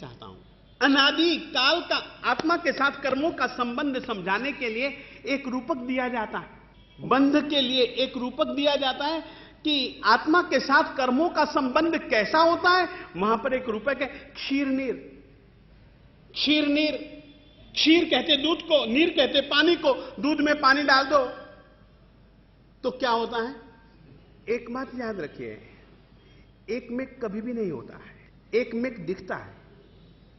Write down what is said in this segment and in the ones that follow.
चाहता हूं। अनादि काल का आत्मा के साथ कर्मों का संबंध समझाने के लिए एक रूपक दिया जाता है। बंध के लिए एक रूपक दिया जाता है कि आत्मा के साथ कर्मों का संबंध कैसा होता है। वहां पर एक रूपक है, क्षीर-नीर। क्षीर-नीर, क्षीर कहते दूध को, नीर कहते पानी को। दूध में पानी डाल दो तो क्या होता है? एक बात याद रखिए, एक मेघ कभी भी नहीं होता है, एक मेघ दिखता है।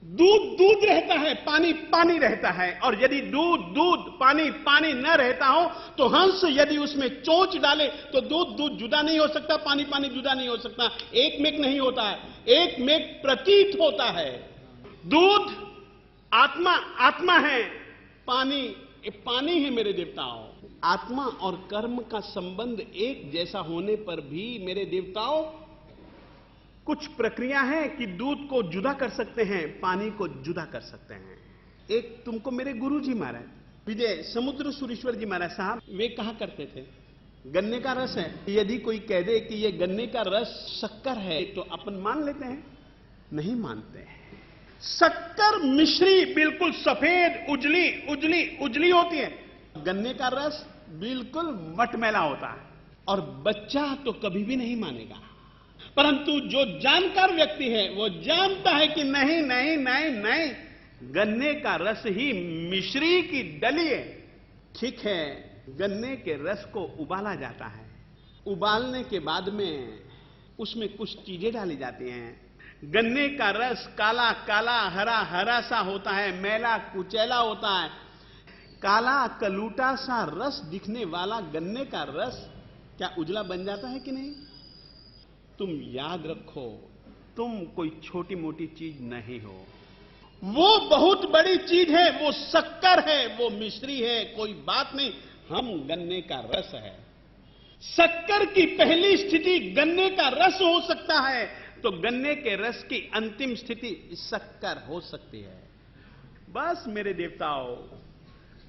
दूध दूध रहता है, पानी पानी रहता है। और यदि दूध दूध पानी पानी न रहता हो तो हंस यदि उसमें चोंच डाले तो दूध दूध जुदा नहीं हो सकता, पानी पानी जुदा नहीं हो सकता। एक मेघ नहीं होता है, एक मेघ प्रतीत होता है। दूध आत्मा आत्मा है, पानी पानी है मेरे देवताओं। आत्मा और कर्म का संबंध एक जैसा होने पर भी मेरे देवताओं कुछ प्रक्रिया है कि दूध को जुदा कर सकते हैं, पानी को जुदा कर सकते हैं। एक तुमको मेरे गुरुजी महाराज विजय समुद्र सुरेश्वर जी महाराज साहब वे कहा करते थे, गन्ने का रस है, यदि कोई कह दे कि ये गन्ने का रस शक्कर है तो अपन मान लेते हैं? नहीं मानते हैं। शक्कर मिश्री बिल्कुल सफेद उजली उजली उजली होती है, गन्ने का रस बिल्कुल मटमैला होता है। और बच्चा तो कभी भी नहीं मानेगा, परंतु जो जानकार व्यक्ति है वो जानता है कि नहीं नहीं नहीं नहीं, गन्ने का रस ही मिश्री की डली है। ठीक है, गन्ने के रस को उबाला जाता है, उबालने के बाद में उसमें कुछ चीजें डाली जाती हैं। गन्ने का रस काला काला हरा हरा सा होता है, मैला कुचैला होता है। काला कलूटा सा रस दिखने वाला गन्ने का रस क्या उजला बन जाता है कि नहीं? तुम याद रखो, तुम कोई छोटी मोटी चीज नहीं हो, वो बहुत बड़ी चीज है, वो शक्कर है, वो मिश्री है, कोई बात नहीं। हम गन्ने का रस है। शक्कर की पहली स्थिति गन्ने का रस हो सकता है, तो गन्ने के रस की अंतिम स्थिति शक्कर हो सकती है। बस मेरे देवताओं,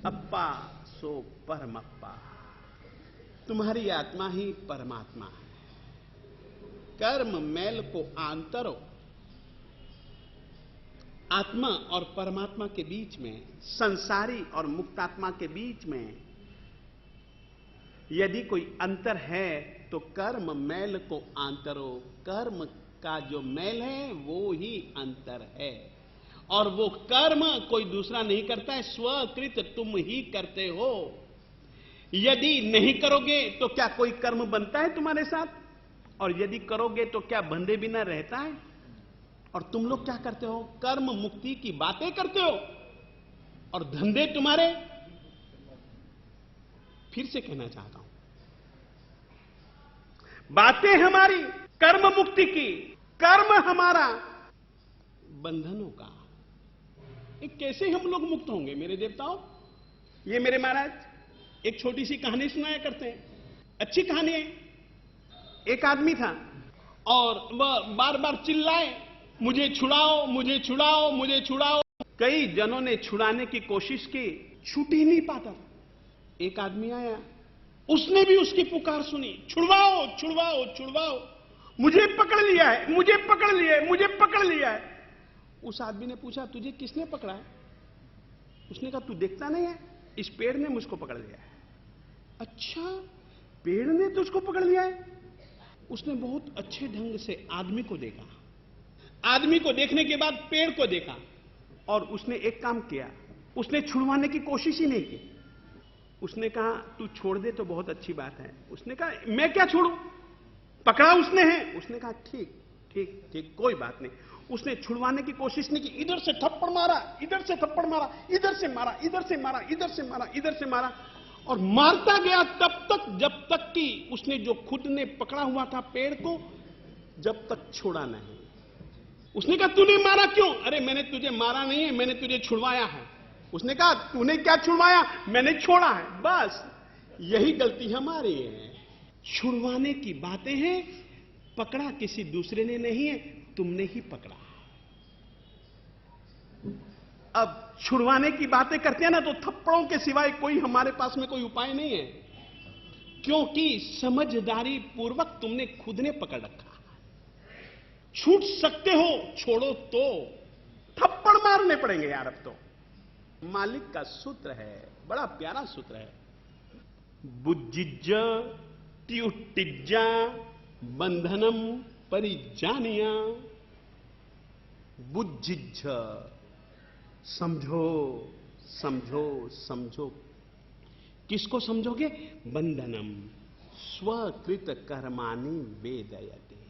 अप्पा सो परमप्पा, तुम्हारी आत्मा ही परमात्मा है। कर्म मैल को आंतरो, आत्मा और परमात्मा के बीच में, संसारी और मुक्तात्मा के बीच में यदि कोई अंतर है तो कर्म मैल को आंतरो, कर्म का जो मैल है वो ही अंतर है। और वो कर्म कोई दूसरा नहीं करता है, स्वकृत तुम ही करते हो। यदि नहीं करोगे तो क्या कोई कर्म बनता है तुम्हारे साथ? और यदि करोगे तो क्या बंधे बिना रहता है? और तुम लोग क्या करते हो? कर्म मुक्ति की बातें करते हो और धंधे तुम्हारे। फिर से कहना चाहता हूं, बातें हमारी कर्म मुक्ति की, कर्म हमारा बंधनों का। कैसे हम लोग मुक्त होंगे मेरे देवताओं? ये मेरे महाराज एक छोटी सी कहानी सुनाया करते हैं, अच्छी कहानी है। एक आदमी था और वह बार बार चिल्लाए, मुझे छुड़ाओ मुझे छुड़ाओ मुझे छुड़ाओ। कई जनों ने छुड़ाने की कोशिश की, छूट ही नहीं पाता। एक आदमी आया, उसने भी उसकी पुकार सुनी, छुड़वाओ छुड़वाओ छुड़वाओ, मुझे पकड़ लिया है, मुझे पकड़ लिया है, मुझे पकड़ लिया है। उस आदमी ने पूछा, तुझे किसने पकड़ा है? उसने कहा, तू देखता नहीं है, इस पेड़ ने मुझको पकड़ लिया है। अच्छा, पेड़ ने तुझको पकड़ लिया है? उसने बहुत अच्छे ढंग से आदमी को देखा, आदमी को देखने के बाद पेड़ को देखा, और उसने एक काम किया, उसने छुड़वाने की कोशिश ही नहीं की। उसने कहा, तू छोड़ दे तो बहुत अच्छी बात है। उसने कहा, मैं क्या छोड़ूं, पकड़ा उसने है। उसने कहा, ठीक ठीक ठीक, कोई बात नहीं। उसने छुड़वाने की कोशिश नहीं की, इधर से थप्पड़ मारा, इधर से थप्पड़ मारा, इधर से मारा, इधर से मारा, इधर से मारा, इधर से मारा, और मारता गया तब तक जब तक कि उसने जो खुद ने पकड़ा हुआ था पेड़ को, जब तक छोड़ा नहीं। उसने कहा, तूने मारा क्यों? अरे मैंने तुझे मारा नहीं है, मैंने तुझे छुड़वाया है। उसने कहा, तूने क्या छुड़वाया? मैंने छोड़ा है। बस यही गलती हमारी है, छुड़वाने की बातें हैं, पकड़ा किसी दूसरे ने नहीं है, तुमने ही पकड़ा। अब छुड़वाने की बातें करते हैं ना, तो थप्पड़ों के सिवाय कोई हमारे पास में कोई उपाय नहीं है, क्योंकि समझदारी पूर्वक तुमने खुद ने पकड़ रखा। छूट सकते हो, छोड़ो तो। थप्पड़ मारने पड़ेंगे यार अब तो। मालिक का सूत्र है, बड़ा प्यारा सूत्र है। बुज्जिज्ज ट्युटिज्जा बंधनम परिजानिया। बुज्जिज्ज, समझो समझो समझो। किसको समझोगे? बंधनम, स्वकृत कर्माणि वेदयते।